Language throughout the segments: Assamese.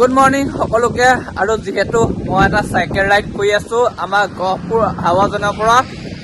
গুড মৰ্ণিং সকলোকে। আৰু যিহেতু মই এটা চাইকেল ৰাইড কৰি আছোঁ আমাৰ গহপুৰ হাৱাজানৰ পৰা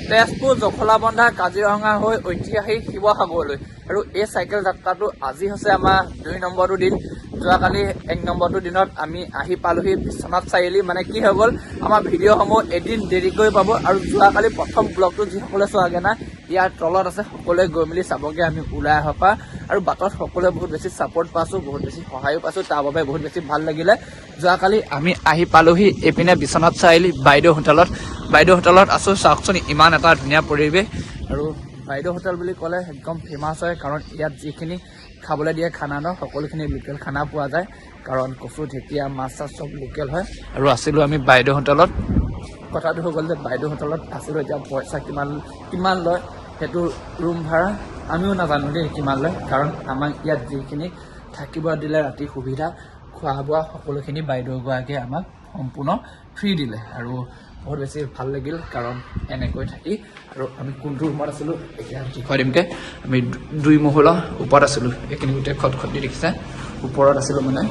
তেজপুৰ জখলাবন্ধা কাজিৰঙা হৈ ঐতিহাসিক শিৱসাগৰলৈ। আৰু এই চাইকেল যাত্ৰাটো আজি হৈছে আমাৰ 2 নম্বৰটো দিন। যোৱাকালি 1 নম্বৰটো দিনত আমি আহি পালোহি বিশ্বনাথ চাৰিআলি। মানে কি হৈ গ'ল, আমাৰ ভিডিঅ'সমূহ এদিন দেৰিকৈ পাব। আৰু যোৱাকালি প্ৰথম ব্লগটো যিসকলে চোৱাগে নাই, ইয়াৰ তলত আছে, সকলোৱে গৈ মেলি চাবগৈ আমি ওলাই অহাৰ পৰা। আৰু বাটত সকলোৱে বহুত বেছি ছাপোৰ্ট পাইছোঁ, বহুত বেছি সহায়ো পাইছোঁ, তাৰ বাবে বহুত বেছি ভাল লাগিলে। যোৱাকালি আমি আহি পালোহি এইপিনে বিশ্বনাথ চাৰিআলি বাইদেউ হোটেলত। বাইদেউ হোটেলত আছোঁ, চাওকচোন ইমান এটা ধুনীয়া পৰিৱেশ। আৰু বাইদেউ হোটেল বুলি ক'লে একদম ফেমাছ হয়, কাৰণ ইয়াত যিখিনি খাবলৈ দিয়ে খানা ন, সকলোখিনি লোকেল খানা পোৱা যায়। কাৰণ কচু, ঢেকীয়া, মাছ চাছ চব লোকেল হয়। আৰু আছিলোঁ আমি বাইদেউ হোটেলত। কথাটো হৈ গ'ল যে বাইদেউ হোটেলত আছিলোঁ, এতিয়া পইচা কিমান লয় সেইটো ৰুম ভাড়া আমিও নাজানো দেই কিমান লয়। কাৰণ আমাক ইয়াত যিখিনি থাকিব দিলে ৰাতি সুবিধা, খোৱা বোৱা সকলোখিনি বাইদেউগৰাকীয়ে আমাক সম্পূৰ্ণ ফ্ৰী দিলে। আৰু বহুত বেছি ভাল লাগিল কাৰণ এনেকৈ থাকি। আৰু আমি কোনটো ৰুমত আছিলোঁ এতিয়া দেখুৱাই দিমকৈ। আমি 2 মহলাৰ ওপৰত আছিলোঁ, এইখিনি গোটেই খটখটি দেখিছে, ওপৰত আছিলোঁ মানে।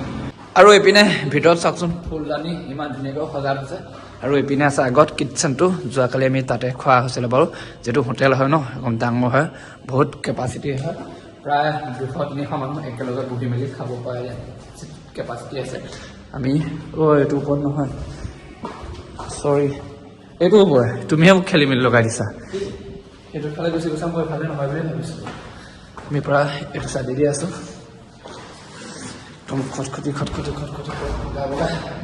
আৰু এইপিনে ভিতৰত চাওকচোন, ফুলদানি ইমান ধুনীয়াকৈ সজা আছে। আৰু এইপিনে আছে আগত কিটচেনটো, যোৱাকালি আমি তাতে খোৱা হৈছিলে বাৰু। যিহেতু হোটেল হয় ন, একদম ডাঙৰ হয়, বহুত কেপাচিটি হয়, প্ৰায় 200-300 মানুহ একেলগে বহি মেলি খাব পৰা কেপাচিটি আছে। আমি এইটো ওপৰত নহয়, চৰি, এইটো ওপৰত, তুমিহে মোক খেলি মেলি লগাই দিছা। সেইটো ফালে গুচি গৈছা, মই ভালে নহয় বুলি ভাবিছিলোঁ। আমি প্ৰায় এইটো চাই দি আছোঁ, একদম খটখটি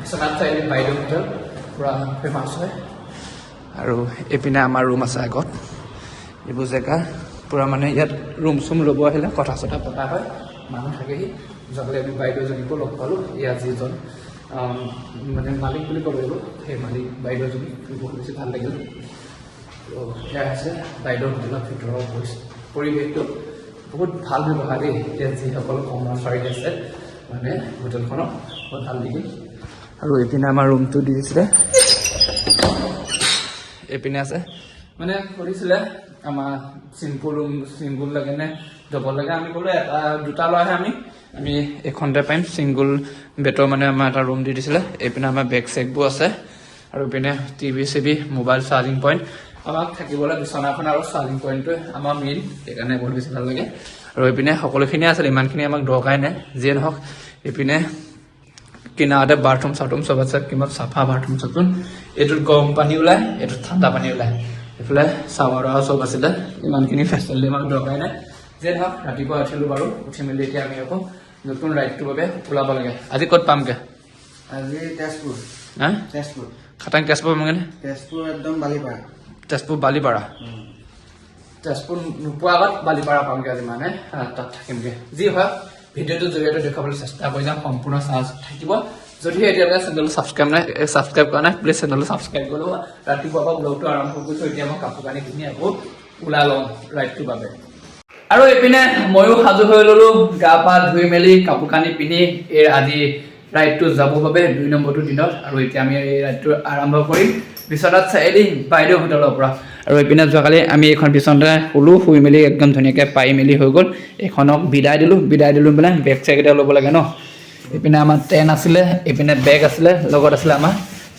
বিশ্বনাথ চাৰিআলি বাইদেউ হোটেল পূৰা ফেমাছ হয়। আৰু এইপিনে আমাৰ ৰুম আছে আগত। এইবোৰ জেগা পূৰা মানে ইয়াত ৰুম চুম ল'ব আহিলে কথা চথা পতা হয়, মানুহ থাকেহি। যোৱাকালি আমি বাইদেউজনীকো লগ পালোঁ, ইয়াৰ যিজন মানে মালিক বুলি ক'ব লাগিব, সেই মালিক বাইদেউজনী বহুত বেছি ভাল লাগিল। তো সেয়া হৈছে বাইদেউ হোটেলৰ ভিতৰৰ পৰিৱেশটো। বহুত ভাল ব্যৱহাৰ দেই, এতিয়া যিসকল কৰ্মচাৰী আছে মানে হোটেলখনত, বহুত ভাল লাগিল। আৰু এইপিনে আমাৰ ৰুমটো দি দিছিলে, এইপিনে আছে মানে সুধিছিলে আমাৰ চিম্পুল ৰুম, চিংগুল লাগে নে ডবল লাগে। আমি ক'লোঁ 2টা লয়হে আমি এইখনতে পাৰিম, ছিংগুল বেডৰ মানে আমাৰ এটা ৰুম দি দিছিলে। এইপিনে আমাৰ বেগ চেগবোৰ আছে। আৰু এইপিনে টিভি চিভি, মোবাইল চাৰ্জিং পইণ্ট, আমাক থাকিবলৈ বিচনাখন আৰু চাৰ্জিং পইণ্টটোৱে আমাৰ মেইন, সেইকাৰণে বহুত বেছি ভাল লাগে। আৰু এইপিনে সকলোখিনি আছিলে, ইমানখিনি আমাক দৰকাৰেই নাই, যিয়ে নহওক। এইপিনে কিনাৰতে বাথৰুম চাথৰুম চব আছে, কিমান চাফা বাথৰুম চাথৰুম। এইটোত গৰম পানী ওলায়, এইটোত ঠাণ্ডা পানী ওলায়। এইফালে চাৱাৰ চব আছিলে, ইমানখিনি ফেচিলিটি আমাক দৰকাৰেই নাই। যিয়ে নহওক ৰাতিপুৱা উঠিলোঁ বাৰু, উঠি মেলি এতিয়া আমি আকৌ নতুন ৰাইডটোৰ বাবে ওলাব লাগে। আজি ক'ত পামগৈ? আজি তেজপুৰ। তেজপুৰ খাটাং তেজপুৰ পামগৈনে? তেজপুৰ একদম বালিপাৰা। তেজপুৰ বালিপাৰা। তেজপুৰ নোপোৱাৰ আগত বালিপাৰা পামগৈ আজি, মানে তাত থাকিমগৈ। যি হয় ভিডিঅ'টোৰ জৰিয়তে দেখুৱাবলৈ চেষ্টা কৰি যাম, সম্পূৰ্ণ চাৰ্জ থাকিব। যদিহে এতিয়ালৈকে চেনেলটো ছাবস্ক্ৰাইব কৰা নাই, প্লিজ চেনেলটো ছাবস্ক্ৰাইব কৰি ল'ব। ৰাতিপুৱাৰ পৰা ব্লগটো আৰম্ভ কৰিছোঁ, এতিয়া মই কাপোৰ কানি কিনি আকৌ ওলাই লওঁ ৰাইডটোৰ বাবে। আৰু এইপিনে ময়ো সাজু হৈ ল'লোঁ, গা পা ধুই মেলি কাপোৰ কানি পিন্ধি এই আজি ৰাইডটো যাবৰ বাবে 2 নম্বৰটো দিনত। আৰু এতিয়া আমি এই ৰাইডটো আৰম্ভ কৰিম বিশ্বনাথ চাৰিআলি বাইদেউ হোটেলৰ পৰা। আৰু এইপিনে যোৱাকালি আমি এইখন বিচনাতে শুলোঁ, শুই মেলি একদম ধুনীয়াকৈ পাৰি মেলি হৈ গ'ল। এইখনক বিদায় দিলোঁ মানে বেগ চেগ এটা ল'ব লাগে ন। এইপিনে আমাৰ টেন আছিলে, এইপিনে বেগ আছিলে, লগত আছিলে আমাৰ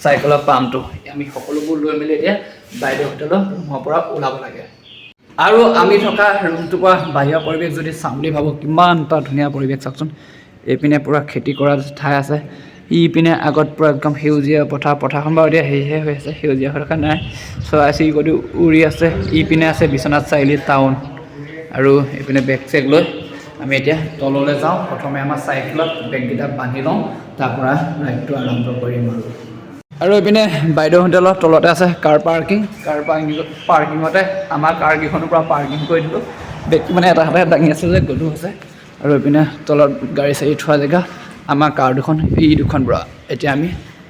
চাইকেলৰ পাম্পটো। আমি সকলোবোৰ লৈ মেলি এতিয়া বাইদেউ হোটেলৰ ৰুমৰ পৰা ওলাব লাগে। আৰু আমি থকা ৰুমটোৰ পৰা বাহিৰৰ পৰিৱেশ যদি চাম বুলি ভাবোঁ, কিমান এটা ধুনীয়া পৰিৱেশ চাওকচোন। এইপিনে পূৰা খেতি কৰা ঠাই আছে, ইপিনে আগত পূৰা একদম সেউজীয়া পথাৰখন বাৰু এতিয়া হেৰিহে হৈ আছে, সেউজীয়া হৈ থকা নাই, চৰাই চিৰিকটি উৰি আছে। ইপিনে আছে বিশ্বনাথ চাৰিআলি টাউন। আৰু এইপিনে বেগ চেগ লৈ আমি এতিয়া তললৈ যাওঁ। প্ৰথমে আমাৰ চাইকেলত বেগকেইটা বান্ধি লওঁ, তাৰ পৰা ৰাইডটো আৰম্ভ কৰিম। আৰু এইপিনে বাইদেউ হোটেলৰ তলতে আছে কাৰ পাৰ্কিঙতে আমাৰ কাৰকেইখনৰ পৰা পাৰ্কিং কৰি দিলোঁ। বেগটো মানে এটা হাতে দাঙি আছে যে গধুৰ আছে। আৰু এইপিনে তলত গাড়ী চাড়ী থোৱা জেগা, আমাৰ কাৰ দুখন, এই দুখন পৰা এতিয়া আমি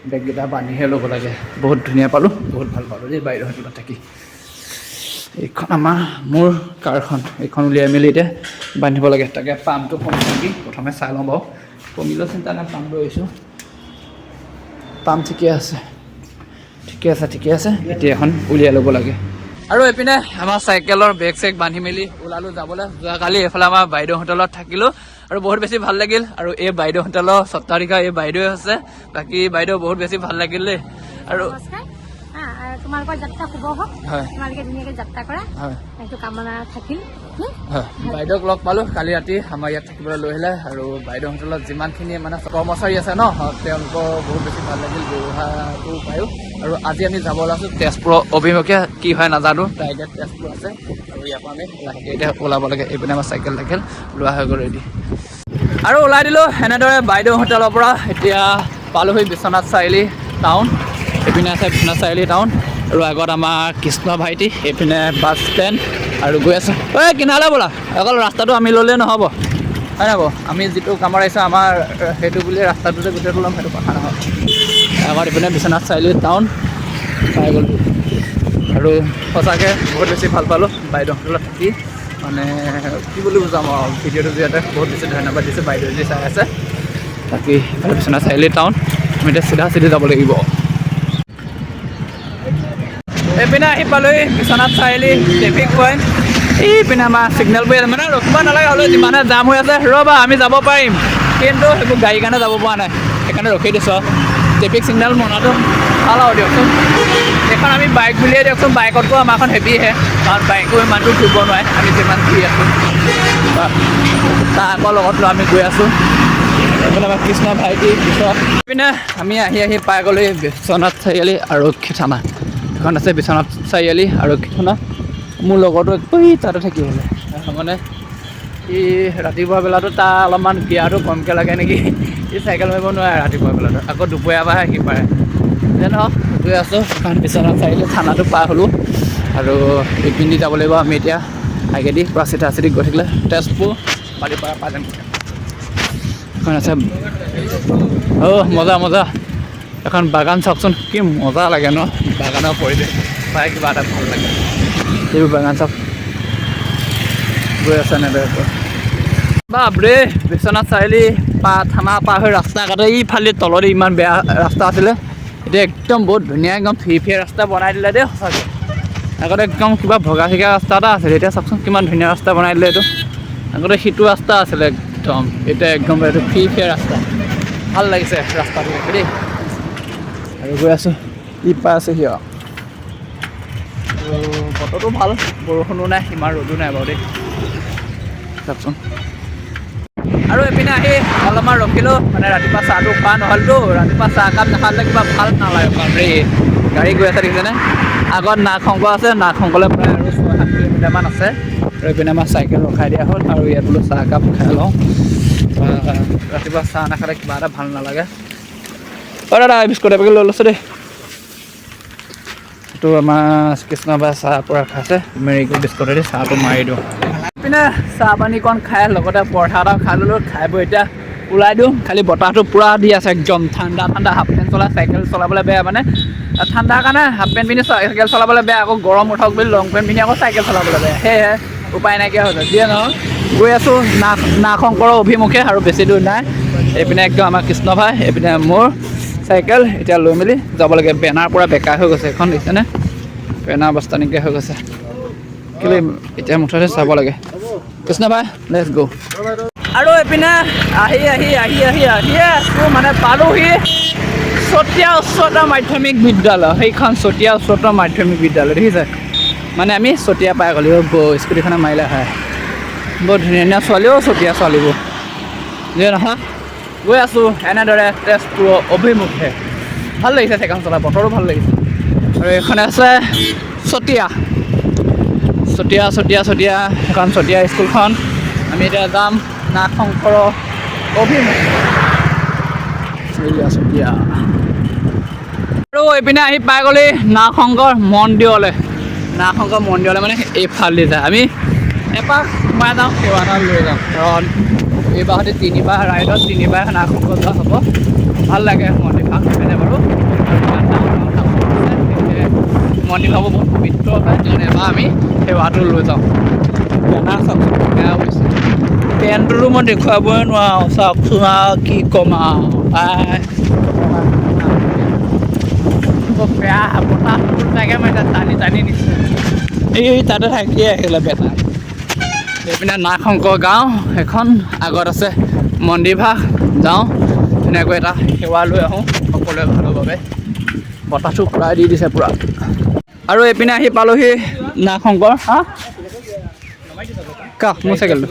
বেগকেইটা বান্ধিহে ল'ব লাগে। বহুত ধুনীয়া পালোঁ, বহুত ভাল পালোঁ দেই বাইদেউ হোটেলত থাকি। এইখন মোৰ কাৰখন, এইখন উলিয়াই মেলি এতিয়া বান্ধিব লাগে। তাকে পাম্পটো কমিছে নেকি প্ৰথমে চাই লওঁ বাৰু। কমিলেও চিন্তা নাই, পাম্প লৈ আহিছোঁ, পাম্প ঠিকে আছে। এতিয়া এখন উলিয়াই ল'ব লাগে। আৰু এইপিনে আমাৰ চাইকেলৰ বেগ চেগ বান্ধি মেলি ওলালোঁ যাবলৈ। যোৱাকালি এইফালে আমাৰ বাইদেউ হোটেলত থাকিলোঁ। আৰু বহুত বেছি ভাল লাগিল আৰু এই বাইদেউহঁতৰ সত্ৰাধিকাৰ এই বাইদেৱে হৈছে বাকী বাইদেউ বহুত বেছি ভাল লাগিল দেই আৰু তোমালোকৰ যাত্ৰা শুভ হওক হয় তোমালোকে ধুনীয়াকৈ যাত্ৰা কৰা হয় সেইটো কামনা থাকিল হয় বাইদেউক লগ পালোঁ কালি ৰাতি আমাৰ ইয়াত থাকিবলৈ লৈ আহিলে আৰু বাইদেউহঁতৰ যিমানখিনি মানে কৰ্মচাৰী আছে ন তেওঁলোকৰ বহুত বেছি ভাল লাগিল ব্যৱহাৰটো পায়ো আৰু আজি আমি যাব ওলাইছোঁ তেজপুৰৰ অভিমুখে কি হয় নাজানো এতিয়া তেজপুৰ আছে আৰু ইয়াৰ পৰা আমি লাহেকৈ এতিয়া ওলাব লাগে এইপিনে আমাৰ চাইকেল লোৱা হৈ গ'ল ৰেডি আৰু ওলাই দিলোঁ এনেদৰে বাইদেউহঁতৰ পৰা এতিয়া পালোহি বিশ্বনাথ চাৰিআলি টাউন এইপিনে আছে বিশ্বনাথ চাৰিআলি টাউন আৰু আগত আমাৰ কৃষ্ণ ভাইটি এইপিনে বাছ ষ্টেণ্ড আৰু গৈ আছোঁ ঐ কিনালে বোলা অকল ৰাস্তাটো আমি ল'লেই নহ'ব হয় নাই বাৰু আমি যিটো কামত আহিছোঁ আমাৰ সেইটো বুলি ৰাস্তাটোতে গোটেইটো ল'ম সেইটো কথা নহয় আগত এইপিনে বিশ্বনাথ চাৰিআলি টাউন পাই গ'লোঁ আৰু সঁচাকৈ বহুত বেছি ভাল পালোঁ বাইদেউহঁতৰ থাকি মানে কি বুলি বুজাম আৰু ভিডিঅ'টো যিহেতু বহুত বেছি ধন্যবাদ দিছোঁ বাইদেউ যি চাই আছে বাকী বিশ্বনাথ চাৰিআলি টাউন আমি এতিয়া চিধা যাব লাগিব এইপিনে আহি পালোহি বিশ্বনাথ চাৰিআলি ট্ৰেফিক পইণ্ট এইপিনে আমাৰ ছিগনেল পৰি আছে মানে ৰখিব নালাগে হ'লেও যিমানে জাম হৈ আছে ৰ'বা আমি যাব পাৰিম কিন্তু সেইবোৰ গাড়ীৰ কাৰণে যাব পৰা নাই সেইকাৰণে ৰখি দিছোঁ ট্ৰেফিক ছিগনেল মনাটো ভাল আৰু দিয়কচোন এইখন আমি বাইক বুলিয়ে দিয়কচোন বাইকতকৈ আমাৰখন হেভিহে কাৰণ বাইকো ইমান দূৰ ঘূৰিব নোৱাৰে আমি যিমান ঘূৰি আছোঁ তাকৰ লগত আমি গৈ আছোঁ এইপিনে আমাৰ কৃষ্ণ ভাইটি পিছত এইপিনে আমি আহি পাই গ'লোঁ বিশ্বনাথ চাৰিআলি আৰক্ষী থানা এখন আছে বিশ্বনাথ চাৰিআলি আৰক্ষী থানা মোৰ লগৰটো একদম তাতে থাকিবলৈ মানে ই ৰাতিপুৱা বেলাটো তাৰ অলপমান গিয়াৰটো কমকৈ লাগে নেকি ই চাইকেল মাৰিব নোৱাৰে ৰাতিপুৱা বেলাটো আকৌ দুপৰীয়া পৰাহে আহি পাৰে যে নহওক গৈ আছোঁ এখন বিশ্বনাথ চাৰিআলি থানাটো পাৰ হ'লোঁ আৰু এইপিনে যাব লাগিব আমি এতিয়া আগেদি পৰা চিধা গৈ থাকিলে তেজপুৰ বালিপাৰা পাই যাম এখন আছে মজা এখন বাগান চাওকচোন কি মজা লাগে ন বাগানৰ পৰিৱেশ প্ৰায় কিবা এটা ভাল লাগে এইবোৰ বাগান চাওক গৈ আছে এনেদৰে বাপৰে বিশ্বনাথ চাৰিআলি থানা পাৰ হৈ ৰাস্তা কাটে ইফালে তলতে ইমান বেয়া ৰাস্তা আছিলে এতিয়া একদম বহুত ধুনীয়া একদম ফিৰ ৰাস্তা বনাই দিলে দেই সঁচাকৈ আগতে একদম কিবা ভগা চিগা ৰাস্তা এটা আছিলে এতিয়া চাওকচোন কিমান ধুনীয়া ৰাস্তা বনাই দিলে এইটো আগতে সিটো ৰাস্তা আছিলে একদম এতিয়া একদম এইটো ফিৰ ৰাস্তা ভাল লাগিছে ৰাস্তাটো দেই আৰু গৈ আছোঁ পাই আছেহি আৰু বতৰটো ভাল বৰষুণো নাই ইমান ৰ'দো নাই বাৰু দেই চাওকচোন আৰু এইপিনে আহি অলপমান ৰখিলোঁ মানে ৰাতিপুৱা চাহটো খোৱা নহ'লতো ৰাতিপুৱা চাহকাপ নাখালে কিবা ভাল নালাগে বাপৰে গাড়ী গৈ আছে দেখিছেনে আগত নাগশংকৰ আছে নাগশংকলৈ প্ৰায় আৰু 6-7 কিলোমিটাৰমান আছে আৰু এইপিনে আমাৰ চাইকেল ৰখাই দিয়া হ'ল আৰু ইয়াত বোলো চাহকাপ খাই লওঁ ৰাতিপুৱা চাহ নাখালে কিবা এটা ভাল নালাগে দাদা বিস্কুট এপেকেট লৈ লৈছোঁ দেই এইটো আমাৰ কৃষ্ণবাই চাহ পৰা খাইছে মেৰিগোল্ড বিস্কুটেদি চাহটো মাৰি দিওঁ পিনে চাহ পানীকণ খাই লগতে পৰঠা এটা খাই ল'লোঁ খাই বৈ এতিয়া ওলাই দিওঁ খালি বতাহটো পূৰা দি আছে একদম ঠাণ্ডা হাফ পেণ্ট চলাই চাইকেল চলাবলৈ বেয়া মানে ঠাণ্ডাৰ কাৰণে হাফ পেণ্ট পিন্ধি চাইকেল চলাবলৈ বেয়া আকৌ গৰম উঠক বুলি লং পেণ্ট পিন্ধি আকৌ চাইকেল চলাবলৈ বেয়া সেয়েহে উপায় নাইকিয়া হৈছে যিয়ে নহওক গৈ আছোঁ নাগশংকৰৰ অভিমুখে আৰু বেছি দূৰ নাই এইপিনে একদম আমাৰ কৃষ্ণ ভাই এইপিনে মোৰ চাইকেল এতিয়া লৈ মেলি যাব লাগে বেনাৰ পৰা বেকা হৈ গৈছে এখন দেখিছেনে বেনাৰ অৱস্থা নাইকিয়া হৈ গৈছে কেলৈ এতিয়া মুঠতে চাব লাগে কৃষ্ণ ভাই লেটছ গ' আৰু এইপিনে আহি আছোঁ মানে পালোহি চতিয়া উচ্চতৰ মাধ্যমিক বিদ্যালয় সেইখন চতিয়া উচ্চতৰ মাধ্যমিক বিদ্যালয় দেখিছে মানে আমি চতিয়া পাই গ'লোঁ স্কুটিখনে মাৰিলে হয় বৰ ধুনীয়া ছোৱালীও চতিয়া ছোৱালীবোৰ যিয়ে নহয় গৈ আছোঁ এনেদৰে তেজপুৰৰ অভিমুখে ভাল লাগিছে সেইখন চলাই বতৰো ভাল লাগিছে আৰু এইখন আছে চতিয়া সেইখন চতিয়া স্কুলখন আমি এতিয়া যাম নাগশংকৰ অভিমুখে চতিয়া আৰু এইপিনে আহি পাই গ'লি নাগশংকৰ মন্দিৰলৈ মানে এইফালে যায় আমি এপাক সোমাই যাওঁ সেৱা এটা লৈ যাওঁ কাৰণ এইবাৰতে 3বাৰ ৰাইডত 3বাৰ নাগশংকৰ যোৱা হ'ব ভাল লাগে মন্দিৰভাগ সেইপিনে বাৰু মন্দিৰভাগো বহুত পবিত্ৰ হয় এবাৰ আমি সেৱাটো লৈ যাওঁ বেনাৰ চাওকচোন বেয়া হৈছে পেণ্টটো মই দেখুৱাবই নোৱাৰোঁ চাওকচোন আৰু কি ক'ম আৰু বেয়া বতাহটো চাগে মই টানি নিছে এই তাতে থাকিয়ে আহিলে বেনাৰ এইপিনে নাগশংকৰ গাঁও এখন, আগত আছে মন্দিৰভাগ। যাওঁ ধুনীয়াকৈ এটা সেৱা লৈ আহোঁ সকলোৱে ভালৰ বাবে। বতাহটো প্ৰায় দি দিছে পূৰা। আৰু এইপিনে আহি পালোহি নাগশংকৰ। কাহ মোৰ চাইকেলটো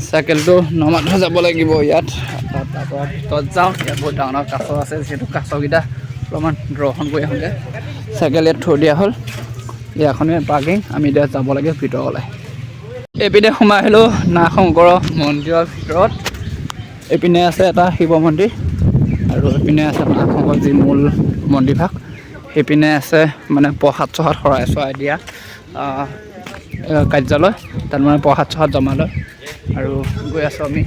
চাইকেলটো নমাই থৈ যাব লাগিব ইয়াত। তাৰপৰা ভিতৰত যাওঁ। ইয়াত বহুত ডাঙৰ ডাঙৰ কাছ আছে, যিহেতু কাছকেইটা অলপমান দৰ্শন কৰি আহোঁগৈ। চাইকেল ইয়াত থৈ দিয়া হ'ল। ইয়াখনে পাৰ্কিং। আমি এতিয়া যাব লাগে ভিতৰলৈ। এইপিনে সোমাই আহিলোঁ নাগশংকৰ মন্দিৰৰ ভিতৰত। এইপিনে আছে এটা শিৱ মন্দিৰ আৰু এইপিনে আছে নাগশংকৰ যি মূল মন্দিৰভাগ। সেইপিনে আছে মানে প্ৰসাদ চসাদ শৰাই দিয়া কাৰ্যালয়। তাত মানে প্ৰসাদ চসাদ জমা লয়। আৰু গৈ আছোঁ আমি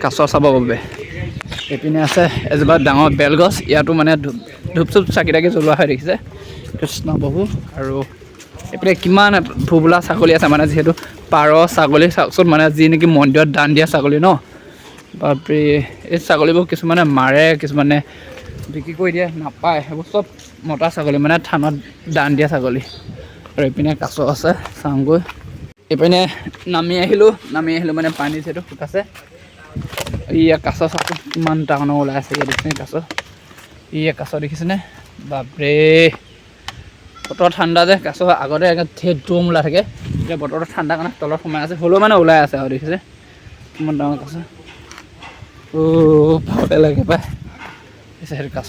কাছ চাবৰ বাবে। এইপিনে আছে এজোপা ডাঙৰ বেলগছ। ইয়াতো মানে ধূপ চুপ চাকি তাকি জ্বলোৱা হৈ দেখিছে কৃষ্ণ প্ৰভু। আৰু এইপিনে কিমান ভোবোলা ছাগলী আছে, মানে যিহেতু পাৰ ছাগলী চাওকচোন, মানে যি নেকি মন্দিৰত দান দিয়া ছাগলী ন। বাপৰে, এই ছাগলীবোৰ কিছুমানে মাৰে, কিছুমানে বিক্ৰী কৰি দিয়ে, নাপায়। সেইবোৰ চব মতা ছাগলী, মানে থানত দান দিয়া ছাগলী। আৰু এইপিনে কাছ আছে, চাওঁগৈ। এইপিনে নামি আহিলোঁ মানে পানী যিহেতু শুকাইছে। ইয়াত কাছ চাচোন কিমান ডাঙৰ ওলাই আছে। ইয়াত দেখিছেনে কাছ? কাছ দেখিছেনে? বাপৰে, বতৰ ঠাণ্ডা যে কাছ আগতে ধেৰ দম ওলাই থাকে। এতিয়া বতৰটো ঠাণ্ডা কাৰণে তলত সোমাই আছে, হ'লেও মানে ওলাই আছে। আৰু দেখিছে কিমান ডাঙৰ কাছ। ভয় লাগে পায় সেইটো কাছ।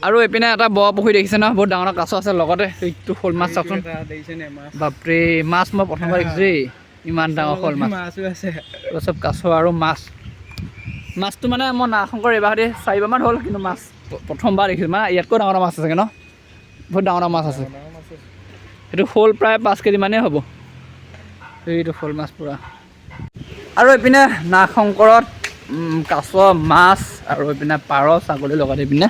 আৰু এইপিনে এটা বৰ পুখুৰী দেখিছে ন, বহুত ডাঙৰ কাছ আছে। লগতে এইটো শ'ল মাছ চাওকচোন। বাপৰে, মাছ মই প্ৰথমবাৰ দেখিছোঁ দেই, ইমান ডাঙৰ শ'ল মাছ আছে। চব কাছ আৰু মাছটো মানে মই নাগশংকৰ এইবাৰ 4বাৰমান হ'ল, কিন্তু মাছ প্ৰথমবাৰ দেখিছোঁ। মানে ইয়াতকৈ ডাঙৰ মাছ আছে চাগে ন, বহুত ডাঙৰ মাছ আছে। সেইটো শ'ল প্ৰায় 5 কেজি মানেই হ'ব। এইটো শ'ল মাছ পূৰা। আৰু এইপিনে নাগশংকৰত কাছ, মাছ আৰু এইপিনে পাৰ ছাগলীৰ লগত এইপিনে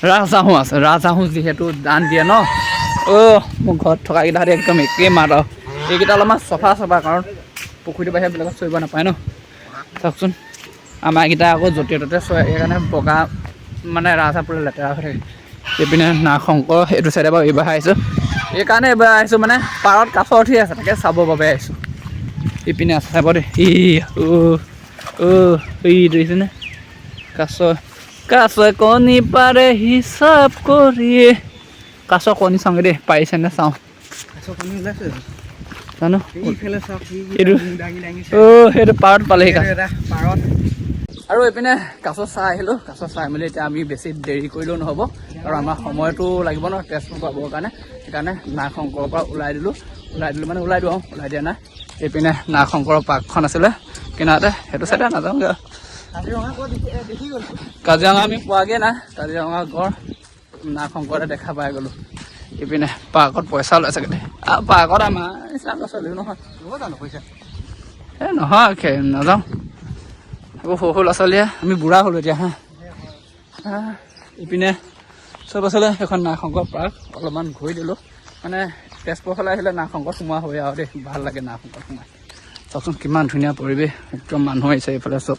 ৰাজহাঁহো আছে। ৰাজহাঁহো যিহেতু দান দিয়ে ন। মোৰ ঘৰত থকাকেইটা একদম একেই মাত। আৰু এইকেইটা অলপমান চফা, কাৰণ পুখুৰীটো বাহিৰে বেলেগত চৰিব নাপায় ন। চাওকচোন, আমাৰকেইটা আকৌ য'তে ত'তে চৰে, সেইকাৰণে বগা মানে ৰাজহাঁহ পূৰা লেতেৰা হৈ থাকে। এইপিনে নাগশংকৰ এইটো চাইডে বাৰু এইবাৰ আহিছোঁ। এইকাৰণে এইবাৰ আহিছোঁ, মানে পাৰত কাছ উঠি আছে, তাকে চাবৰ বাবে আহিছোঁ। এইপিনে আছে চাব দেই। দেখিছেনে কাছ কণী পাৰে হিচাপ কৰি। কাছ কণী চাওঁগে দেই, পাৰিছেনে চাওঁ। জানো সেইটো পাৰত পালেহি পাৰত। আৰু এইপিনে কাছ চাই আহিলোঁ। কাছ চাই মেলি এতিয়া আমি বেছি দেৰি কৰিলেও নহ'ব, আৰু আমাৰ সময়টো লাগিব ন তেজপুৰ পাবৰ কাৰণে। সেইকাৰণে নাগশংকৰৰ পৰা ওলাই দিলোঁ মানে ওলাই দিয়া নাই। এইপিনে নাগশংকৰৰ পাৰ্কখন আছিলে কিনাৰতে, সেইটো চাইডে নাযাওঁগৈ। কাজিৰঙা আমি পোৱাগৈ নাই। কাজিৰঙা গড় নাগশংকৰতে দেখা পাই গ'লোঁ। এইপিনে পাৰ্কত পইচা লৈ চাগে দেই। পাৰ্কত আমাৰ নিচিনা চলিও নহয়, নহয় নাযাওঁ। এইবোৰ সৰু ল'ৰা ছোৱালীয়ে, আমি বুঢ়া হ'লোঁ এতিয়া। ইপিনে চব আছিলে এখন নাগশংকৰ পাৰ্ক। অলপমান ঘূৰি দিলোঁ, মানে তেজপুৰ ফালে আহিলে নাগশংকৰত সোমোৱা হয় আৰু দেই, ভাল লাগে নাগশংকৰত সোমাই। চাওকচোন কিমান ধুনীয়া পৰিৱেশ, একদম মানুহ আহিছে এইফালে চব।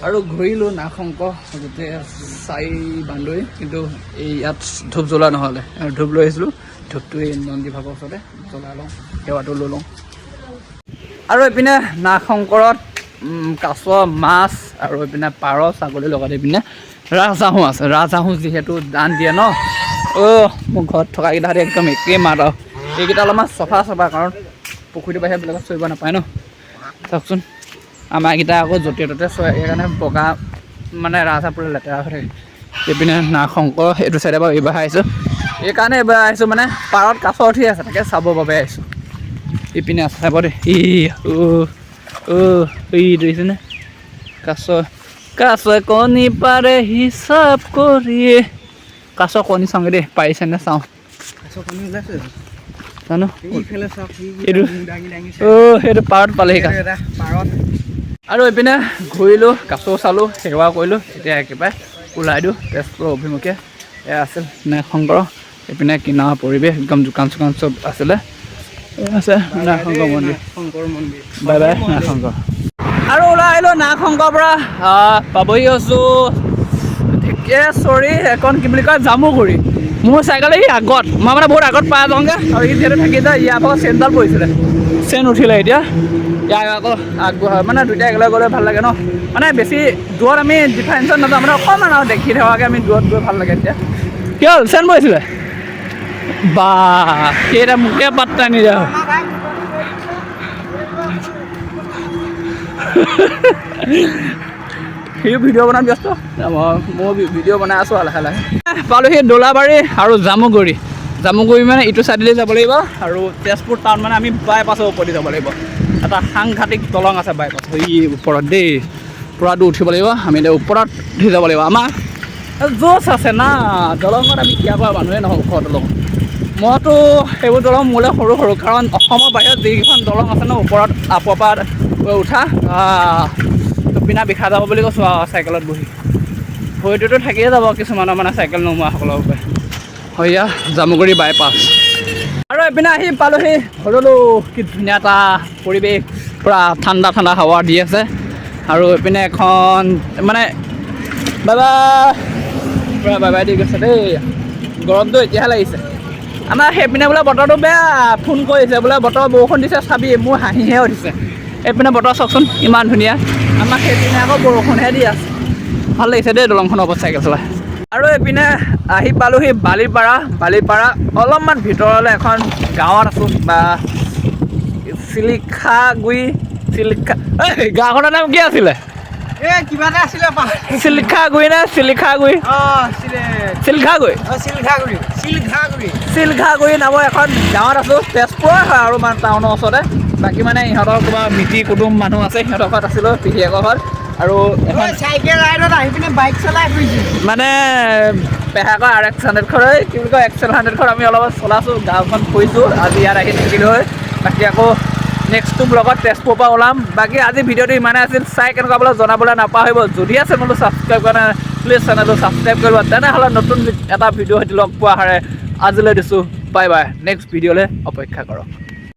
আৰু ঘূৰিলোঁ নাগশংকৰ গোটেই 4 বান্দৰী, কিন্তু এই ইয়াত ধূপ জ্বলোৱা নহ'লে। ধূপ লৈ আহিছিলোঁ, ধূপটো এই নন্দীভাগৰ ওচৰতে জ্বলাই লওঁ, সেৱাটো লৈ লওঁ। আৰু এইপিনে নাগশংকৰত কাছ, মাছ আৰু এইপিনে পাৰ ছাগলীৰ লগত এইপিনে ৰাজহাঁহো আছে। ৰাজহাঁহো যিহেতু দান দিয়ে ন। মোৰ ঘৰত থকাকেইটা একদম একেই মাত। আৰু এইকেইটা অলপমান চফা, কাৰণ পুখুৰীটো বাহিৰে বেলেগত চৰিব নাপায় ন। চাওকচোন, আমাৰকেইটা আকৌ য'তে ত'তে চৰে, সেইকাৰণে বগা মানে ৰাজহাঁহ পূৰা লেতেৰা হৈ থাকে। এইপিনে নাগশংকৰ এইটো চাইডে বাৰু এইবাৰ আহিছোঁ। এইকাৰণে এইবাৰ আহিছোঁ, মানে পাৰত কাছ উঠি আছে, তাকে চাবৰ বাবে আহিছোঁ। ইপিনে আছে চাব দেই। দেখিছেনে কাছ কণী পাৰে হিচাপ কৰি। কাছ কণী চাওঁগে দেই, পাৰিছেনে চাওঁ। জানো সেইটো পাৰত পালেহি পাৰত। আৰু এইপিনে ঘূৰিলোঁ, কাছ চালোঁ, সেৱা কৰিলোঁ। এতিয়া একেবাৰে ওলাই দিওঁ তেজপুৰৰ অভিমুখে। এয়া আছিল নাগশংকৰ। এইপিনে কিনাৰৰ পৰিৱেশ, একদম দোকান চোকান চব আছিলে। আছে নাগশংকৰ মন্দিৰ। Bye bye Nagshankar. আৰু ওলাই আহিলোঁ নাগশংকৰ পৰা। পাবহি হৈছোঁ ঢেকীয়াজুৰি, এখন কি বুলি কয় জামুগুৰি। মোৰ চাইকেল এই আগত মই মানে বহুত আগত পাই যাওঁগৈ আৰু ই যিহেতু থাকি যায় ইয়াৰ পৰা চেইনডাল পৰিছিলে চেইন উঠিলে এতিয়া ইয়াৰ আকৌ আগবঢ়া মানে দুইটা একেলগে গ'লে ভাল লাগে ন মানে বেছি দূৰত আমি ডিফাৰেঞ্চত নাযাওঁ মানে অকণমান আৰু দেখি থকাকৈ আমি দূৰত গৈ ভাল লাগে এতিয়া কি হ'ল চেইন পৰিছিলে বা কেইটা মোকে পাত্তা নিদিয়া সি ভিডিঅ' বনাত ব্যস্ত মই ভিডিঅ' বনাই আছোঁ লাহে লাহে পালোহি দোলাবাৰী আৰু জামুগুৰি মানে ইটো চাইডেদি যাব লাগিব আৰু তেজপুৰ টাউন মানে আমি বাইপাছৰ ওপৰেদি যাব লাগিব এটা সাংঘাতিক দলং আছে বাইপাছ এই ওপৰত দেই পূৰা দূৰ উঠিব লাগিব আমি এতিয়া ওপৰত উঠি যাব লাগিব আমাৰ জোচ আছে না দলঙত আমি ইয়াৰ পৰা মানুহে নহ'ব ওখ দলং মইতো সেইবোৰ দলং মোলৈ সৰু সৰু কাৰণ অসমৰ বাহিৰত যিকেইখন দলং আছে ন ওপৰত আপৰ পৰা উঠা বিনা বিষা যাব বুলি কৈছোঁ আৰু চাইকেলত বহি ভৰিটোতো থাকিয়ে যাব কিছুমানৰ মানে চাইকেল নোমোৱাসকলৰ বাবে হয়া জামুগুৰি বাইপাছ আৰু এইপিনে আহি পালোহি ভৰলো কি ধুনীয়া এটা পৰিৱেশ পূৰা ঠাণ্ডা ঠাণ্ডা হাৱা দি আছে আৰু এইপিনে এখন মানে বাবা পূৰা বাবাই দি গৈছে দেই গৰমটো এতিয়াহে লাগিছে আমাৰ সেইপিনে বোলে বতৰটো বেয়া ফোন কৰিছে বোলে বতৰ বৰষুণ দিছে চাবি মোৰ হাঁহিহে উঠিছে এইপিনে বতৰ চাওকচোন ইমান ধুনীয়া আমাৰ সেইপিনে আকৌ বৰষুণহে দি আছে ভাল লাগিছে দেই দলংখনৰ ওপৰত চাইকেল চলাই আৰু এইপিনে আহি পালোহি বালিপাৰা অলপমান ভিতৰলৈ এখন গাঁৱত আছোঁ বা চিলিখাগুৰি গাঁওখনৰ নাম কি আছিলে কিবা এটা আছিলে চিলিখাগুৰি নে চিলিখাগুৰি চিলঘাগুৰি নামৰ এখন গাঁৱত আছোঁ তেজপুৰৰ হয় আৰু মানে টাউনৰ ওচৰতে বাকী মানে ইহঁতৰ কিবা মিতিৰ কুটুম মানুহ আছে সিহঁতৰ ঘৰত আছিলোঁ পেহীয়েকৰ ঘৰত আৰু এখন চাইকেল ৰাইডত আহি পিনে বাইক চলাই ফুৰিছোঁ মানে পেহাকৰ RX 100খন কি বুলি কয় XL 100খন আমি অলপ চলাইছোঁ গাঁওখন ফুৰিছোঁ আজি ইয়াত আহি থাকিলোঁ হয় বাকী আকৌ নেক্সটটো ব্লগত তেজপুৰৰ পৰা ওলাম বাকী আজি ভিডিঅ'টো ইমানে আছিল চাই কেনেকুৱা বোলে জনাবলৈ নাপাহৰিব যদিহে চেনেলটো ছাবস্ক্ৰাইব কৰা নাই প্লিজ চেনেলটো ছাবস্ক্ৰাইব কৰিব তেনেহ'লে নতুন এটা ভিডিঅ' সৈতে লগ পোৱা হাৰে আজিলৈ দিছোঁ বাই বাই নেক্সট ভিডিঅ'লৈ অপেক্ষা কৰক